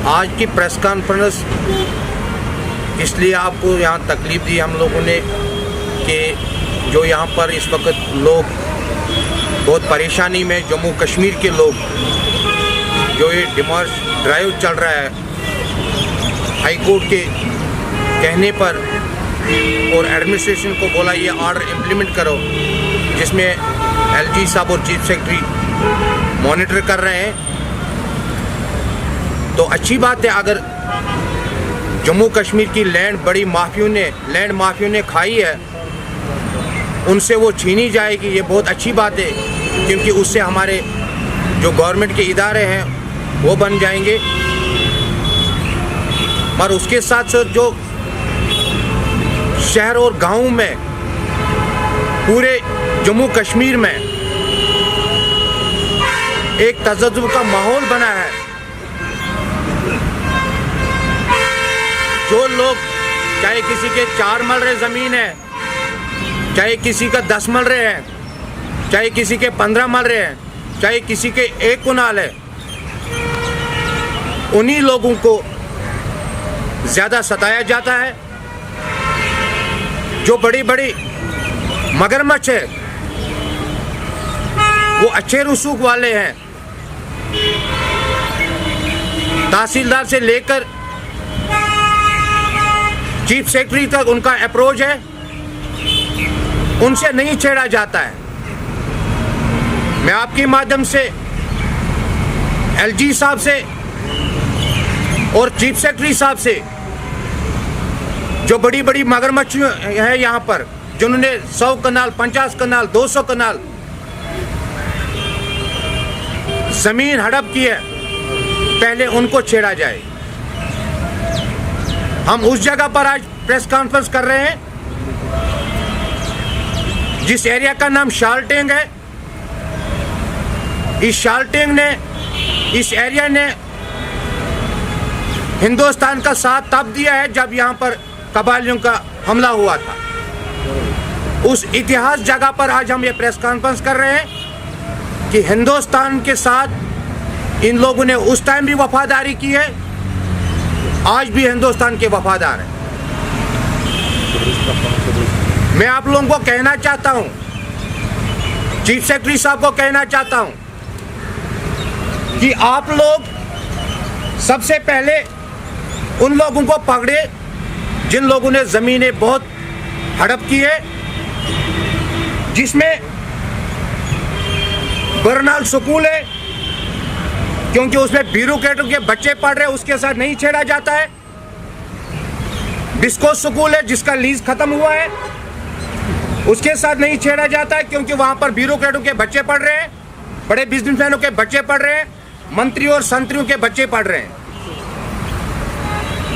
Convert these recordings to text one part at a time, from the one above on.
आज की press conference इसलिए आपको यहाँ तकलीफ दी हम लोगों ने कि जो यहाँ पर इस वक्त लोग बहुत परेशानी में, जम्मू कश्मीर के लोग, जो ये डिमार्च ड्राइव चल रहा है हाई कोर्ट के कहने पर, और एडमिनिस्ट्रेशन को बोला ये ऑर्डर इम्प्लीमेंट करो, जिसमें एलजी साहब और चीफ सेक्रेटरी मॉनिटर कर रहे हैं। तो अच्छी बात है, अगर जम्मू कश्मीर की लैंड बड़ी लैंड माफियों ने खाई है, उनसे वो छीनी जाएगी, ये बहुत अच्छी बात है, क्योंकि उससे हमारे जो गवर्नमेंट के इदारे हैं वो बन जाएंगे। और उसके साथ साथ जो शहर और गांव में, पूरे जम्मू कश्मीर में एक तजद्दुद का माहौल बना है। जो लोग, चाहे किसी के 4 मलरे ज़मीन है, चाहे किसी का 10 मलरे है, चाहे किसी के 15 मलरे हैं, चाहे किसी के 1 कुनाल है, उन्हीं लोगों को ज़्यादा सताया जाता है। जो बड़ी बड़ी मगरमच्छ है, वो अच्छे रसूख वाले हैं, तहसीलदार से लेकर चीफ सेक्रेटरी तक उनका अप्रोच है, उनसे नहीं छेड़ा जाता है। मैं आपके माध्यम से एलजी साहब से और चीफ सेक्रेटरी साहब से, जो बड़ी बड़ी मगरमच्छ है यहाँ पर, जिन्होंने 100 कनाल, 50 कनाल, 200 कनाल जमीन हड़प की है, पहले उनको छेड़ा जाए। हम उस जगह पर आज प्रेस कॉन्फ्रेंस कर रहे हैं जिस एरिया का नाम शालटेंग है। इस एरिया ने हिंदुस्तान का साथ तब दिया है जब यहाँ पर कबालियों का हमला हुआ था। उस इतिहास जगह पर आज हम ये प्रेस कॉन्फ्रेंस कर रहे हैं कि हिंदुस्तान के साथ इन लोगों ने उस टाइम भी वफादारी की है, आज भी हिंदुस्तान के वफादार हैं। मैं आप लोगों को कहना चाहता हूं, चीफ सेक्रेटरी साहब को कहना चाहता हूं कि आप लोग सबसे पहले उन लोगों को पकड़े जिन लोगों ने ज़मीनें बहुत हड़प की है, जिसमें बरनाल स्कूल है, क्योंकि उसमें ब्यूरोक्रेटों के बच्चे पढ़ रहे हैं, उसके साथ नहीं छेड़ा जाता है। डिस्को स्कूल है जिसका लीज खत्म हुआ है, उसके साथ नहीं छेड़ा जाता है, क्योंकि वहां पर ब्यूरोक्रेटों के बच्चे पढ़ रहे हैं, बड़े बिजनेसमैनों के बच्चे पढ़ रहे हैं, मंत्री और संतरियों के बच्चे पढ़ रहे हैं।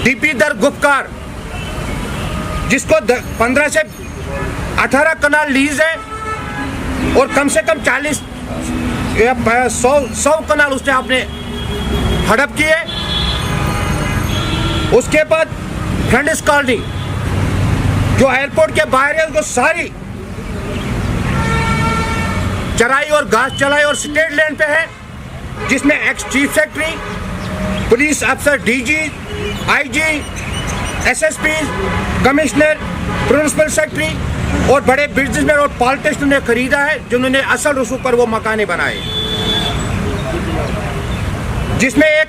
डीपी दर गुप्तकार, जिसको 15 से 18 कनाल लीज है और कम से कम 40 या 100 कनाल उसने अपने हड़प किए। उसके बाद फ्रेंड्स कॉलोनी जो एयरपोर्ट के बाहर है, उसको सारी चराई और घास चलाई और स्टेट लैंड पे है, जिसमें एक्स चीफ सेक्रेटरी, पुलिस अफसर, DG, IG, SSP, commissioner, principal secretary और बड़े बिजनेसमैन और पॉलिटिशियन ने खरीदा है, जिन्होंने असल रसूख पर वो मकाने बनाए, जिसमें एक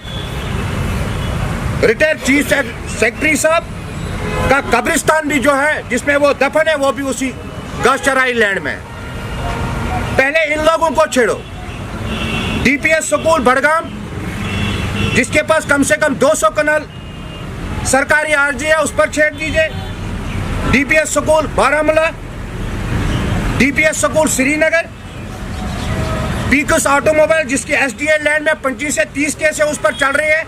रिटायर्ड चीफ सेक्रेटरी साहब का कब्रिस्तान भी जो है, जिसमें वो दफन है, वो भी उसी घास चराई लैंड में। पहले इन लोगों को छेड़ो। डीपीएस स्कूल बड़गाम, जिसके पास कम से कम 200 कनाल सरकारी आरजी है, उस पर छेड़ दीजिए। DPS school Baramulla, DPS school Srinagar, पीकस ऑटोमोबाइल जिसकी एसडीए लैंड में 25 से 30 केस है, उस पर चल रही है।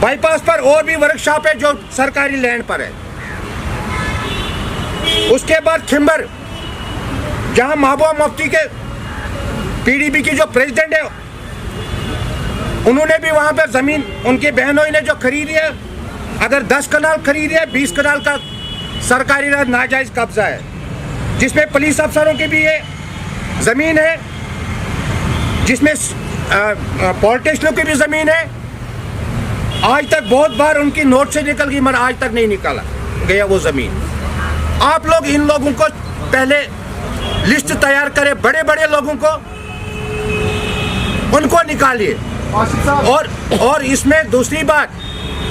बाईपास पर और भी वर्कशॉप है जो सरकारी लैंड पर है। उसके बाद खिंबर, जहां महबूबा मुफ्ती के पीडीपी की जो प्रेसिडेंट है, उन्होंने भी वहां पर जमीन उनकी बहनों ने जो खरीदी है, अगर 10 कनाल खरीदी है, 20 कनाल का सरकारी नाजायज कब्जा है, जिसमें पुलिस अफसरों की भी ये जमीन है, जिसमें पॉलिटिशियनों की भी जमीन है, आज तक बहुत बार उनकी नोट से निकल गई, मगर आज तक नहीं निकाला गया वो जमीन। आप लोग इन लोगों को पहले लिस्ट तैयार करें, बड़े बड़े लोगों को, उनको निकालिए। और इसमें दूसरी बात,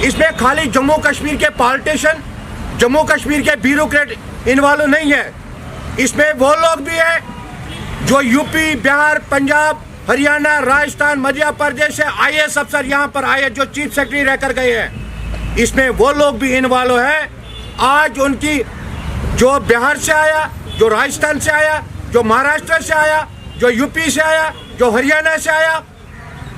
इसमें खाली जम्मू कश्मीर के पॉलिटिशियन, जम्मू कश्मीर के ब्यूरोक्रेट इन्वॉल्व नहीं है, इसमें वो लोग भी हैं जो यूपी, बिहार, पंजाब, हरियाणा, राजस्थान, मध्य प्रदेश से IAS अफसर यहाँ पर आए जो चीफ सेक्रेटरी रहकर गए हैं, इसमें वो लोग भी इन्वॉल्व है। आज उनकी जो बिहार से आया, जो राजस्थान से आया, जो महाराष्ट्र से आया, जो यूपी से आया, जो हरियाणा से आया,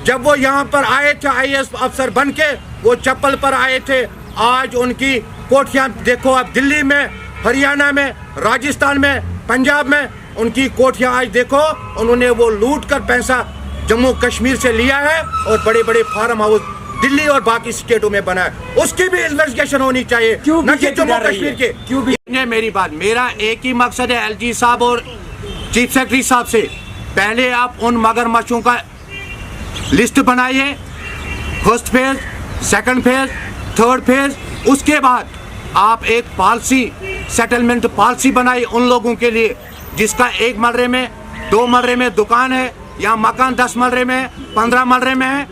जब वो यहाँ पर आए थे IAS अफसर बन के, वो चप्पल पर आए थे। आज उनकी कोठियाँ देखो, अब दिल्ली में, हरियाणा में, राजस्थान में, पंजाब में उनकी कोठियाँ आज देखो, उन्होंने वो लूट कर पैसा जम्मू कश्मीर से लिया है और बड़े बड़े फार्म हाउस दिल्ली और बाकी स्टेटों में बना है। उसकी भी इन्वेस्टिगेशन होनी चाहिए, न कि जम्मू कश्मीर के। क्यों भी मेरी बात, मेरा एक ही मकसद है LG साहब और चीफ सेक्रेटरी साहब से, पहले आप उन मगरमच्छों का लिस्ट बनाइए, first phase, second phase, third phase, उसके बाद आप एक पॉलिसी, सेटलमेंट पॉलिसी बनाइए उन लोगों के लिए जिसका 1 मररे में, 2 मररे में दुकान है या मकान 10 मररे में, 15 मररे में है,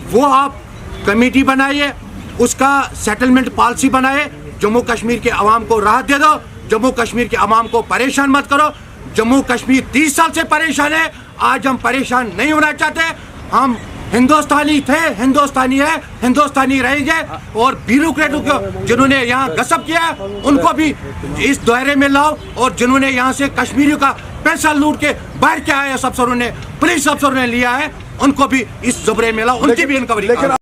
वो आप कमेटी बनाइए, उसका सेटलमेंट पॉलिसी बनाए, जम्मू कश्मीर के अवाम को राहत दे दो, जम्मू कश्मीर के अवाम को परेशान मत करो। जम्मू कश्मीर 30 साल से परेशान है, आज हम परेशान नहीं होना चाहते। हम हिंदुस्तानी थे, हिंदुस्तानी है, हिंदुस्तानी रहेंगे। और ब्यूरोक्रेटों को जिन्होंने यहाँ गसब किया है उनको भी इस दायरे में लाओ, और जिन्होंने यहाँ से कश्मीरियों का पैसा लूट के बाहर के IAS अफसरों ने, पुलिस अफसरों ने लिया है, उनको भी इस जुमरे में लाओ, उनकी भी इंक्वायरी।